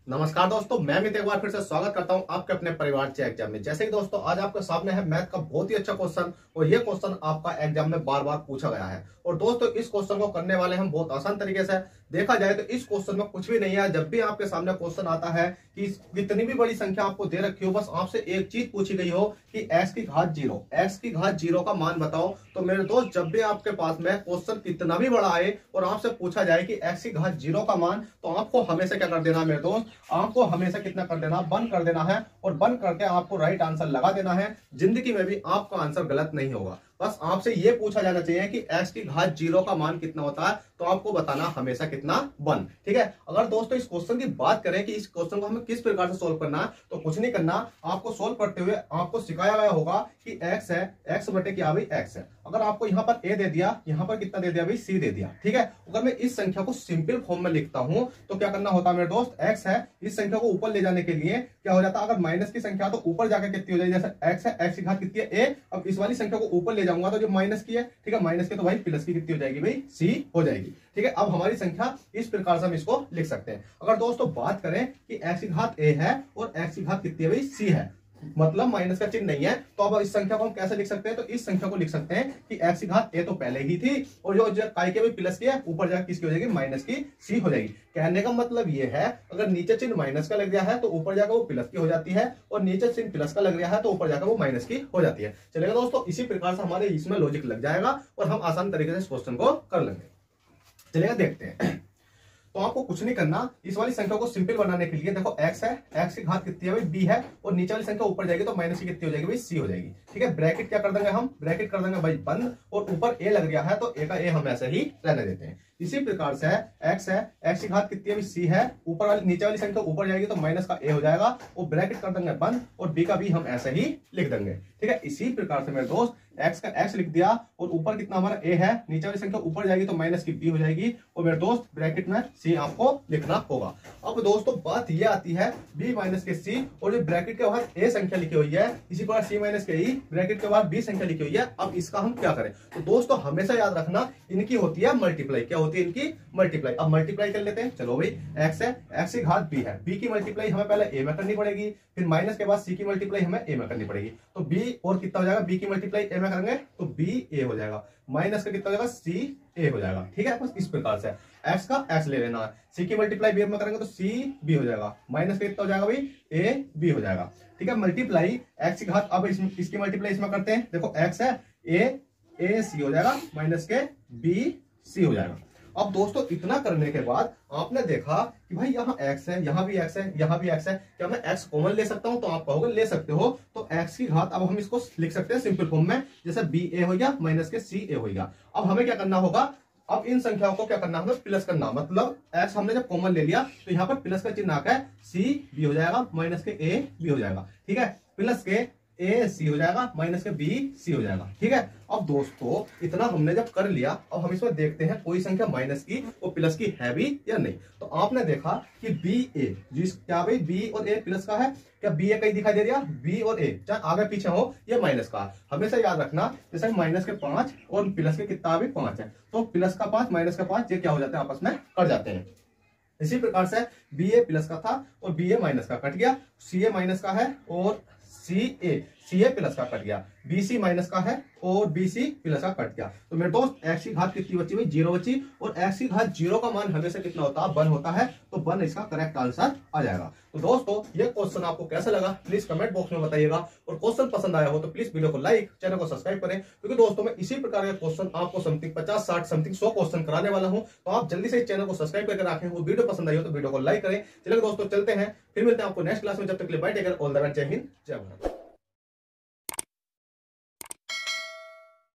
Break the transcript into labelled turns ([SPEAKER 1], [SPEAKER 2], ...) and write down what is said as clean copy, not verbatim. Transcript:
[SPEAKER 1] नमस्कार दोस्तों, मैं अमित एक बार फिर से स्वागत करता हूं आपके अपने परिवार चेक एग्जाम में। जैसे कि दोस्तों आज आपके सामने है मैथ का बहुत ही अच्छा क्वेश्चन और ये क्वेश्चन आपका एग्जाम में बार बार पूछा गया है। और दोस्तों इस क्वेश्चन को करने वाले हम बहुत आसान तरीके से। देखा जाए तो इस क्वेश्चन में कुछ भी नहीं है। जब भी आपके सामने क्वेश्चन आता है कि कितनी भी बड़ी संख्या आपको दे रखी हो, बस आपसे एक चीज पूछी गई हो कि x की घात 0 का मान बताओ, तो मेरे दोस्त जब भी आपके पास में क्वेश्चन कितना भी बड़ा आए और आपसे पूछा जाए कि x की घात 0 का मान, तो आपको हमेशा क्या कर देना मेरे दोस्त, आपको हमेशा कितना कर देना, बंद कर देना है। और बंद करके आपको राइट आंसर लगा देना है। जिंदगी में भी आपका आंसर गलत नहीं होगा। बस आपसे ये पूछा जाना चाहिए कि x की घात 0 का मान कितना होता है, तो आपको बताना हमेशा कितना 1। ठीक है। अगर दोस्तों इस क्वेश्चन की बात करें कि इस क्वेश्चन को हमें किस प्रकार से सोल्व करना है, तो कुछ नहीं करना। आपको सोल्व करते हुए आपको सिखाया गया होगा कि x है, x बटे क्या भाई x है। अगर आपको यहाँ पर a दे दिया, यहाँ पर कितना दे दिया भाई c दे दिया। ठीक है। अगर मैं इस संख्या को सिंपल फॉर्म में लिखता हूं तो क्या करना होता है मेरे दोस्त, x है, इस संख्या को ऊपर ले जाने के लिए क्या हो जाता है, अगर माइनस की संख्या तो ऊपर जाकर कितनी हो जाएगी, जैसे x है, x की घात कितनी है a। अब इस वाली संख्या को ऊपर ले जाऊंगा तो जो माइनस की है, ठीक है, माइनस की तो भाई प्लस की कितनी हो जाएगी भाई c हो जाएगी। ठीक है। अब हमारी संख्या इस प्रकार से हम इसको लिख सकते हैं। अगर दोस्तों बात करें कि x की घात a है और x की घात कितनी है भाई c है, मतलब माइनस का चिन्ह नहीं है, तो अब इस संख्या को हम कैसे लिख सकते हैं, तो इस संख्या को लिख सकते हैं कि x की घात a तो पहले ही थी और जो काय के भी प्लस की है, ऊपर जाकर किसकी हो जाएगी, माइनस की c हो जाएगी। कहने का मतलब ये है, अगर नीचे चिन्ह माइनस का लग गया है तो ऊपर जाकर वो प्लस की हो जाती है, और नीचे चिन्ह प्लस का लग गया है तो ऊपर जाकर वो माइनस की हो जाती है। चलेगा दोस्तों, इसी प्रकार से हमारे इसमें लॉजिक लग जाएगा और हम आसान तरीके से इस क्वेश्चन को कर लेंगे। चलेगा, देखते हैं। तो आपको कुछ नहीं करना, इस वाली संख्या को सिंपल बनाने के लिए देखो x है, x की घात कितनी है भाई b है, और नीचे वाली संख्या ऊपर जाएगी तो माइनस की कितनी हो जाएगी भाई c हो जाएगी। ठीक है। ब्रैकेट क्या कर देंगे हम, ब्रैकेट कर देंगे भाई बंद, और ऊपर a लग गया है तो a का a हम ऐसे ही रहने देते हैं। इसी प्रकार से x है, x की घात कितनी है भाई c है, ऊपर वाली नीचे वाली संख्या ऊपर जाएगी तो माइनस का a हो जाएगा, और ब्रैकेट कर देंगे बंद, और b का b हम ऐसे ही लिख देंगे। ठीक है। इसी प्रकार से मेरे दोस्त x का x लिख दिया, और ऊपर कितना हमारा a है, नीचे वाली संख्या ऊपर जाएगी तो माइनस की b हो जाएगी, और मेरे दोस्त ब्रैकेट में c आपको लिखना होगा। अब दोस्तों बात ये आती है b माइनस के c, और जो ब्रैकेट के बाहर a संख्या लिखी हुई है, इसी प्रकार c माइनस के e, ब्रैकेट के बाहर b संख्या लिखी हुई है। अब इसका हम क्या करें, तो दोस्तों हमेशा याद रखना इनकी होती है मल्टीप्लाई। क्या होती है इनकी, मल्टीप्लाई। अब मल्टीप्लाई कर लेते हैं। चलो भाई, x है, x की घात b है, b की मल्टीप्लाई हमें पहले a में करनी पड़ेगी, फिर माइनस के बाद c की मल्टीप्लाई हमें a में करनी पड़ेगी। तो b और कितना हो जाएगा, b की मल्टीप्लाई a में करेंगे तो b a हो जाएगा, माइनस का कितना हो जाएगा, c a हो जाएगा। ठीक है। बस इस प्रकार से x का x ले लेना है, c की मल्टीप्लाई b में करेंगे तो c b हो जाएगा, माइनस का कितना हो जाएगा भाई, a b हो जाएगा। ठीक है। मल्टीप्लाई x की घात, अब इसकी मल्टीप्लाई इसमें करते हैं। देखो x है, a c हो जाएगा, माइनस के b c हो जाएगा। अब दोस्तों इतना करने के बाद आपने देखा कि भाई यहाँ x है, यहाँ भी x है, यहाँ भी x है, क्या मैं x कॉमन ले सकता हूँ, तो आप कहोगे ले सकते हो। तो x की घात अब हम इसको लिख सकते हैं सिंपल फॉर्म में, जैसे ba हो गया माइनस के c a हो गया। अब हमें क्या करना होगा, अब इन संख्याओं को क्या करना, हमें प्लस करना, मतलब x हमने जब कॉमन ले लिया तो यहाँ पर प्लस का चिन्ह आकर c b हो जाएगा, माइनस के a b हो जाएगा। ठीक है। प्लस के a c हो जाएगा, माइनस के b c हो जाएगा। ठीक है। अब दोस्तों इतना हमने जब कर लिया, अब हम इसमें देखते हैं कोई संख्या माइनस की और प्लस की है भी या नहीं। तो आपने देखा कि b a, जिस क्या भाई b और a प्लस का है, क्या b a कहीं दिखाई दे दिया, b और a चाहे आगे पीछे हो, ये माइनस का। हमेशा याद रखना, जैसे माइनस के 5 और प्लस के कितना भी 5 है, तो प्लस का 5 माइनस का 5 ये क्या हो जाते हैं, आपस में कट जाते हैं। इसी प्रकार से बी ए प्लस का था और बी ए माइनस का कट गया, सी ए माइनस का है और सी ए प्लस का कट गया, बी सी माइनस का है और बी सी प्लस का कट गया। तो मेरे दोस्त एक्स की घात कितनी बची भाई, 0 बची, और एक्स की घात 0 का मान हमेशा कितना होता है, 1 होता है, तो 1 इसका करेक्ट आंसर आ जाएगा। तो दोस्तों ये क्वेश्चन आपको कैसा लगा प्लीज कमेंट बॉक्स में बताइएगा, और क्वेश्चन पसंद आया हो तो प्लीज वीडियो को लाइक, चैनल को सब्सक्राइब करें, क्योंकि दोस्तों मैं इसी प्रकार के क्वेश्चन आपको समथिंग 50 60 समथिंग 100 क्वेश्चन कराने वाला हूं। तो आप जल्दी से इस चैनल को सब्सक्राइब करके रखें, वो वीडियो पसंद आई हो तो वीडियो को लाइक करें। चलिए दोस्तों चलते हैं, फिर मिलते हैं आपको नेक्स्ट क्लास में। जब तक के लिए bye, take care, all the best, जय हिंद, जय भारत।